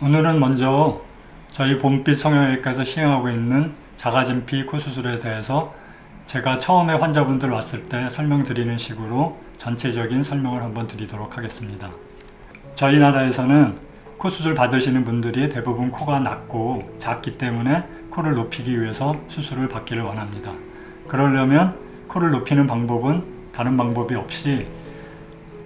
오늘은 먼저 저희 봄빛 성형외과에서 시행하고 있는 자가진피 코 수술에 대해서 제가 처음에 환자분들 왔을 때 설명드리는 식으로 전체적인 설명을 한번 드리도록 하겠습니다. 저희 나라에서는 코 수술 받으시는 분들이 대부분 코가 낮고 작기 때문에 코를 높이기 위해서 수술을 받기를 원합니다. 그러려면 코를 높이는 방법은 다른 방법이 없이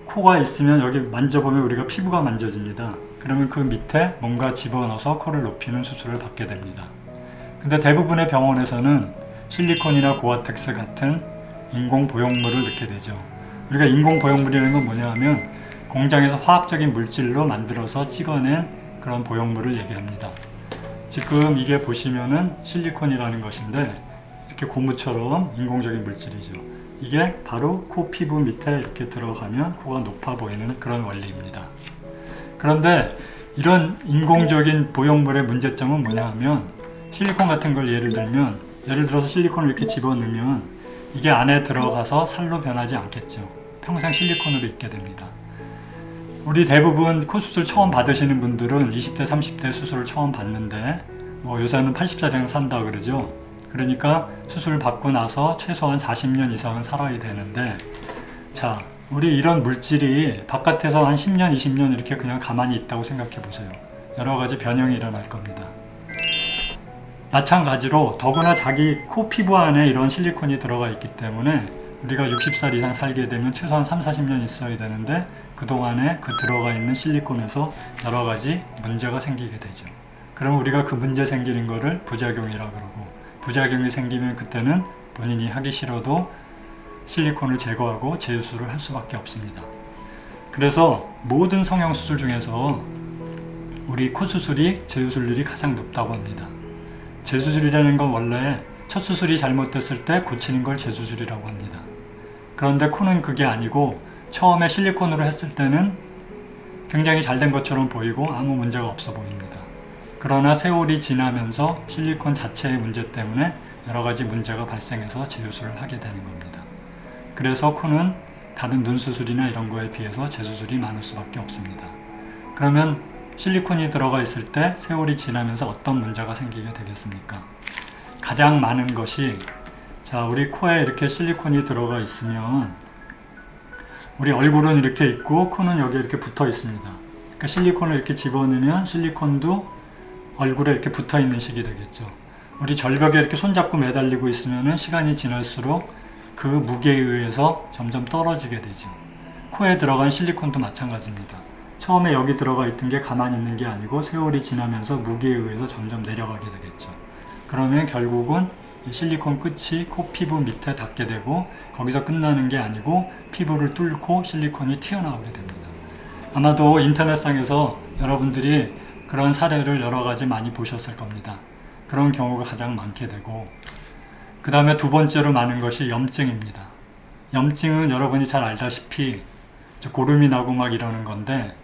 코가 있으면 여기 만져보면 우리가 피부가 만져집니다. 그러면 그 밑에 뭔가 집어넣어서 코를 높이는 수술을 받게 됩니다. 근데 대부분의 병원에서는 실리콘이나 고아텍스 같은 인공 보형물을 넣게 되죠. 우리가 인공 보형물이라는 건 뭐냐 하면 공장에서 화학적인 물질로 만들어서 찍어낸 그런 보형물을 얘기합니다. 지금 이게 보시면은 실리콘이라는 것인데 이렇게 고무처럼 인공적인 물질이죠. 이게 바로 코 피부 밑에 이렇게 들어가면 코가 높아 보이는 그런 원리입니다. 그런데 이런 인공적인 보형물의 문제점은 뭐냐 하면 실리콘 같은 걸 예를 들어서 실리콘을 이렇게 집어넣으면 이게 안에 들어가서 살로 변하지 않겠죠. 평생 실리콘으로 있게 됩니다. 우리 대부분 코 수술 처음 받으시는 분들은 20대 30대 수술을 처음 받는데 요새는 80살이랑 산다 그러죠. 그러니까 수술을 받고 나서 최소한 40년 이상은 살아야 되는데, 자, 우리 이런 물질이 바깥에서 한 10년, 20년 이렇게 그냥 가만히 있다고 생각해 보세요. 여러 가지 변형이 일어날 겁니다. 마찬가지로 더구나 자기 코 피부 안에 이런 실리콘이 들어가 있기 때문에 우리가 60살 이상 살게 되면 최소한 3, 40년 있어야 되는데 그동안에 그 들어가 있는 실리콘에서 여러 가지 문제가 생기게 되죠. 그럼 우리가 그 문제 생기는 거를 부작용이라고 그러고, 부작용이 생기면 그때는 본인이 하기 싫어도 실리콘을 제거하고 재수술을 할 수밖에 없습니다. 그래서 모든 성형수술 중에서 우리 코 수술이 재수술률이 가장 높다고 합니다. 재수술이라는 건 원래 첫 수술이 잘못됐을 때 고치는 걸 재수술이라고 합니다. 그런데 코는 그게 아니고 처음에 실리콘으로 했을 때는 굉장히 잘된 것처럼 보이고 아무 문제가 없어 보입니다. 그러나 세월이 지나면서 실리콘 자체의 문제 때문에 여러 가지 문제가 발생해서 재수술을 하게 되는 겁니다. 그래서 코는 다른 눈 수술이나 이런 거에 비해서 재수술이 많을 수밖에 없습니다. 그러면 실리콘이 들어가 있을 때 세월이 지나면서 어떤 문제가 생기게 되겠습니까? 가장 많은 것이, 자, 우리 코에 이렇게 실리콘이 들어가 있으면 우리 얼굴은 이렇게 있고 코는 여기 이렇게 붙어 있습니다. 그러니까 실리콘을 이렇게 집어넣으면 실리콘도 얼굴에 이렇게 붙어 있는 식이 되겠죠. 우리 절벽에 이렇게 손잡고 매달리고 있으면 시간이 지날수록 그 무게에 의해서 점점 떨어지게 되죠. 코에 들어간 실리콘도 마찬가지입니다. 처음에 여기 들어가 있던 게 가만히 있는 게 아니고 세월이 지나면서 무게에 의해서 점점 내려가게 되겠죠. 그러면 결국은 이 실리콘 끝이 코 피부 밑에 닿게 되고 거기서 끝나는 게 아니고 피부를 뚫고 실리콘이 튀어나오게 됩니다. 아마도 인터넷상에서 여러분들이 그런 사례를 여러 가지 많이 보셨을 겁니다. 그런 경우가 가장 많게 되고, 그 다음에 두 번째로 많은 것이 염증입니다. 염증은 여러분이 잘 알다시피 고름이 나고 막 이러는 건데,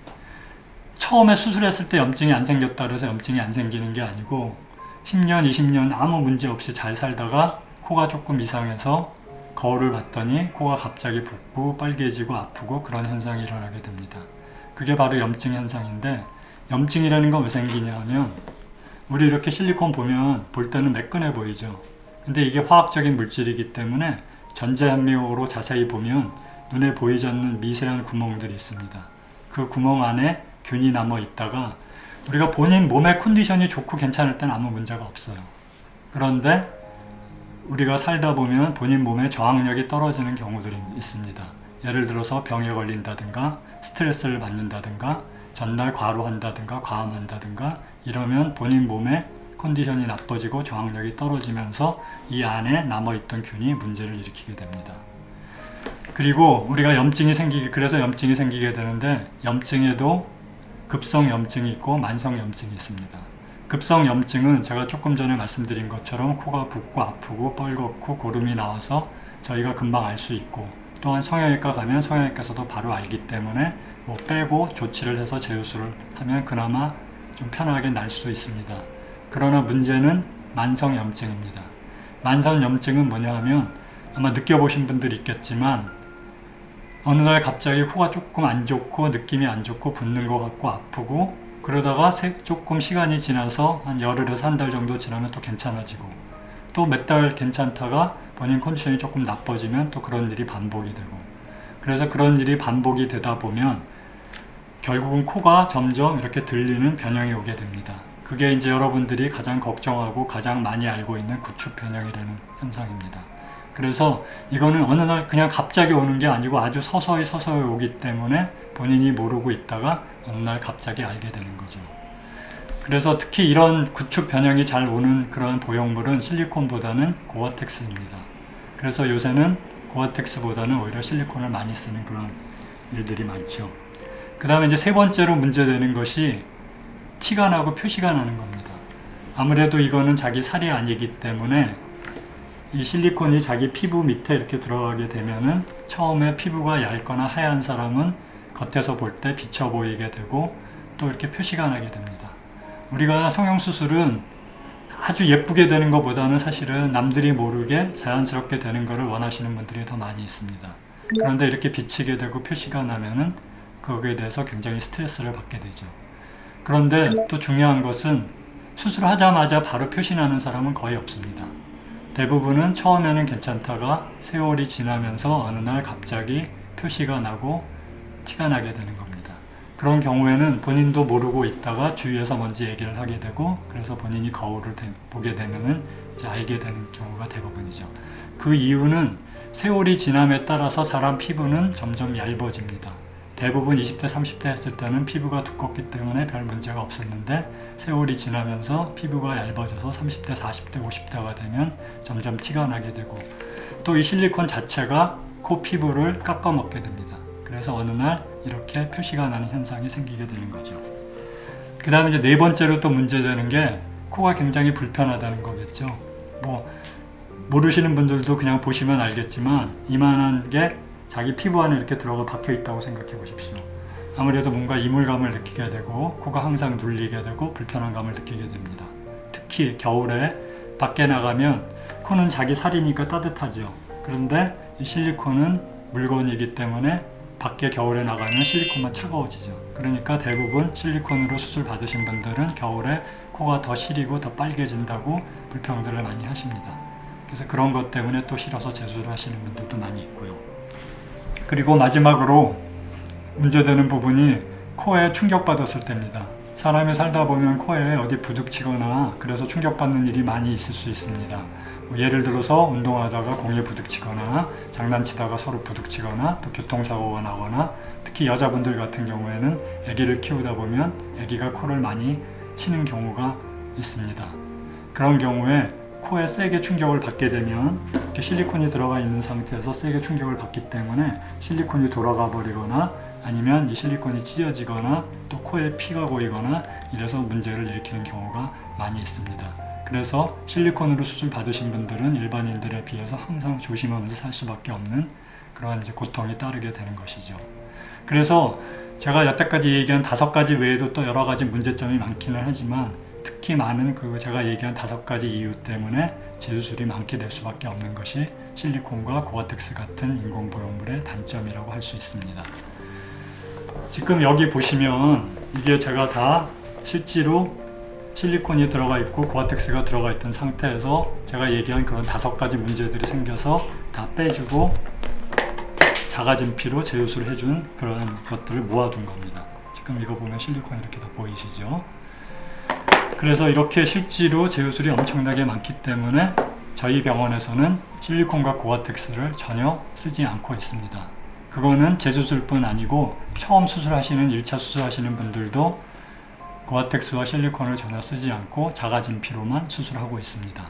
처음에 수술했을 때 염증이 안 생겼다 그래서 염증이 안 생기는 게 아니고 10년, 20년 아무 문제 없이 잘 살다가 코가 조금 이상해서 거울을 봤더니 코가 갑자기 붓고 빨개지고 아프고 그런 현상이 일어나게 됩니다. 그게 바로 염증 현상인데, 염증이라는 건 왜 생기냐 하면 우리 이렇게 실리콘 보면 볼 때는 매끈해 보이죠. 근데 이게 화학적인 물질이기 때문에 전자현미경으로 자세히 보면 눈에 보이지 않는 미세한 구멍들이 있습니다. 그 구멍 안에 균이 남아 있다가 우리가 본인 몸의 컨디션이 좋고 괜찮을 땐 아무 문제가 없어요. 그런데 우리가 살다 보면 본인 몸의 저항력이 떨어지는 경우들이 있습니다. 예를 들어서 병에 걸린다든가 스트레스를 받는다든가 전날 과로한다든가 과음한다든가 이러면 본인 몸의 컨디션이 나빠지고 저항력이 떨어지면서 이 안에 남아있던 균이 문제를 일으키게 됩니다. 그리고 우리가 그래서 염증이 생기게 되는데, 염증에도 급성 염증이 있고 만성 염증이 있습니다. 급성 염증은 제가 조금 전에 말씀드린 것처럼 코가 붓고 아프고 뻘겋고 고름이 나와서 저희가 금방 알 수 있고, 또한 성형외과 가면 성형외과에서도 바로 알기 때문에 빼고 조치를 해서 재수술을 하면 그나마 좀 편하게 날 수 있습니다. 그러나 문제는 만성 염증입니다. 만성 염증은 뭐냐 하면 아마 느껴보신 분들이 있겠지만 어느 날 갑자기 코가 조금 안 좋고 느낌이 안 좋고 붓는 것 같고 아프고 그러다가 조금 시간이 지나서 한 열흘에서 한 달 정도 지나면 또 괜찮아지고, 또 몇 달 괜찮다가 본인 컨디션이 조금 나빠지면 또 그런 일이 반복이 되고, 그래서 그런 일이 반복이 되다 보면 결국은 코가 점점 이렇게 들리는 변형이 오게 됩니다. 그게 이제 여러분들이 가장 걱정하고 가장 많이 알고 있는 구축 변형이라는 현상입니다. 그래서 이거는 어느 날 그냥 갑자기 오는 게 아니고 아주 서서히 오기 때문에 본인이 모르고 있다가 어느 날 갑자기 알게 되는 거죠. 그래서 특히 이런 구축 변형이 잘 오는 그런 보형물은 실리콘보다는 고어텍스입니다. 그래서 요새는 고어텍스보다는 오히려 실리콘을 많이 쓰는 그런 일들이 많죠. 그 다음에 이제 세 번째로 문제되는 것이 티가 나고 표시가 나는 겁니다. 아무래도 이거는 자기 살이 아니기 때문에 이 실리콘이 자기 피부 밑에 이렇게 들어가게 되면은 처음에 피부가 얇거나 하얀 사람은 겉에서 볼 때 비쳐 보이게 되고 또 이렇게 표시가 나게 됩니다. 우리가 성형수술은 아주 예쁘게 되는 것보다는 사실은 남들이 모르게 자연스럽게 되는 것을 원하시는 분들이 더 많이 있습니다. 그런데 이렇게 비치게 되고 표시가 나면은 거기에 대해서 굉장히 스트레스를 받게 되죠. 그런데 또 중요한 것은 수술하자마자 바로 표시 나는 사람은 거의 없습니다. 대부분은 처음에는 괜찮다가 세월이 지나면서 어느 날 갑자기 표시가 나고 티가 나게 되는 겁니다. 그런 경우에는 본인도 모르고 있다가 주위에서 먼저 얘기를 하게 되고, 그래서 본인이 거울을 보게 되면은 이제 알게 되는 경우가 대부분이죠. 그 이유는 세월이 지남에 따라서 사람 피부는 점점 얇아집니다. 대부분 20대, 30대 했을 때는 피부가 두껍기 때문에 별 문제가 없었는데 세월이 지나면서 피부가 얇아져서 30대, 40대, 50대가 되면 점점 티가 나게 되고, 또 이 실리콘 자체가 코 피부를 깎아먹게 됩니다. 그래서 어느 날 이렇게 표시가 나는 현상이 생기게 되는 거죠. 그 다음에 이제 네 번째로 또 문제되는 게 코가 굉장히 불편하다는 거겠죠. 모르시는 분들도 그냥 보시면 알겠지만 이만한 게 자기 피부 안에 이렇게 들어가 박혀 있다고 생각해 보십시오. 아무래도 뭔가 이물감을 느끼게 되고 코가 항상 눌리게 되고 불편한 감을 느끼게 됩니다. 특히 겨울에 밖에 나가면 코는 자기 살이니까 따뜻하죠. 그런데 이 실리콘은 물건이기 때문에 밖에 겨울에 나가면 실리콘만 차가워지죠. 그러니까 대부분 실리콘으로 수술 받으신 분들은 겨울에 코가 더 시리고 더 빨개진다고 불평들을 많이 하십니다. 그래서 그런 것 때문에 또 싫어서 재수술을 하시는 분들도 많이 있고요. 그리고 마지막으로 문제되는 부분이 코에 충격받았을 때입니다. 사람이 살다 보면 코에 어디 부딪히거나 그래서 충격받는 일이 많이 있을 수 있습니다. 예를 들어서 운동하다가 공에 부딪히거나 장난치다가 서로 부딪히거나 또 교통사고가 나거나, 특히 여자분들 같은 경우에는 아기를 키우다 보면 아기가 코를 많이 치는 경우가 있습니다. 그런 경우에 코에 세게 충격을 받게 되면 이렇게 실리콘이 들어가 있는 상태에서 세게 충격을 받기 때문에 실리콘이 돌아가 버리거나 아니면 이 실리콘이 찢어지거나 또 코에 피가 고이거나 이래서 문제를 일으키는 경우가 많이 있습니다. 그래서 실리콘으로 수술 받으신 분들은 일반인들에 비해서 항상 조심하면서 살 수밖에 없는 그러한 이제 고통이 따르게 되는 것이죠. 그래서 제가 여태까지 얘기한 5가지 외에도 또 여러 가지 문제점이 많기는 하지만 특히 많은 제가 얘기한 5가지 이유 때문에 재수술이 많게 될 수밖에 없는 것이 실리콘과 고어텍스 같은 인공보형물의 단점이라고 할 수 있습니다. 지금 여기 보시면 이게 제가 다 실제로 실리콘이 들어가 있고 고어텍스가 들어가 있던 상태에서 제가 얘기한 그런 5가지 문제들이 생겨서 다 빼주고 자가진피로 재수술을 해준 그런 것들을 모아둔 겁니다. 지금 이거 보면 실리콘 이렇게 다 보이시죠? 그래서 이렇게 실제로 재수술이 엄청나게 많기 때문에 저희 병원에서는 실리콘과 고어텍스를 전혀 쓰지 않고 있습니다. 그거는 재수술뿐 아니고 처음 수술하시는 1차 수술하시는 분들도 고어텍스와 실리콘을 전혀 쓰지 않고 자가진피로만 수술하고 있습니다.